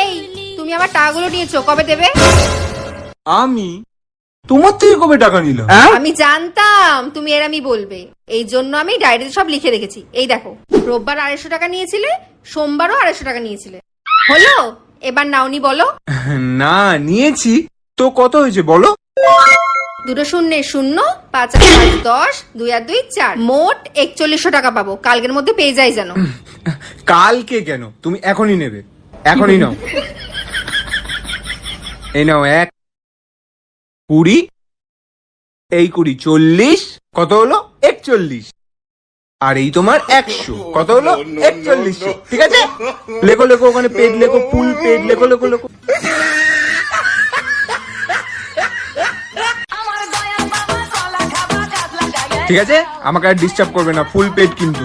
এই তুমি আমার টাকাগুলো নিয়েছো, কবে দেবে? আমি তোমার থেকে কবে টাকা নিলাম? আমি জানতাম তুমি এরমই বলবে, এই জন্য আমি ডায়েরিতে সব লিখে রেখেছি। এই দেখো, রোববার 250 টাকা নিয়েছিলে, সোমবারও 250 টাকা নিয়েছিলে। হলো? এবার নাওনি বলো। না, নিয়েছি তো। কত হয়েছে বলো? 2 শূন্যে 0, 5 আর 5 10, 2 আর 2 4, মোট 4100 টাকা পাবো। কালকের মধ্যে পেয়ে যাই যেন। কালকে কেন, তুমি এখনই নেবে, এখনই নাও। এই নাও 1 20, এই 20 40, কত হলো? 41। আর এই তোমার 100, কত হলো? 4100। ঠিক আছে, লেখো লেখো, ওখানে পেড লেখো, ফুল পেড লেখো লেখো লেখো। ঠিক আছে, আমাকে আর ডিস্টার্ব করবে না, ফুল পেড কিন্তু।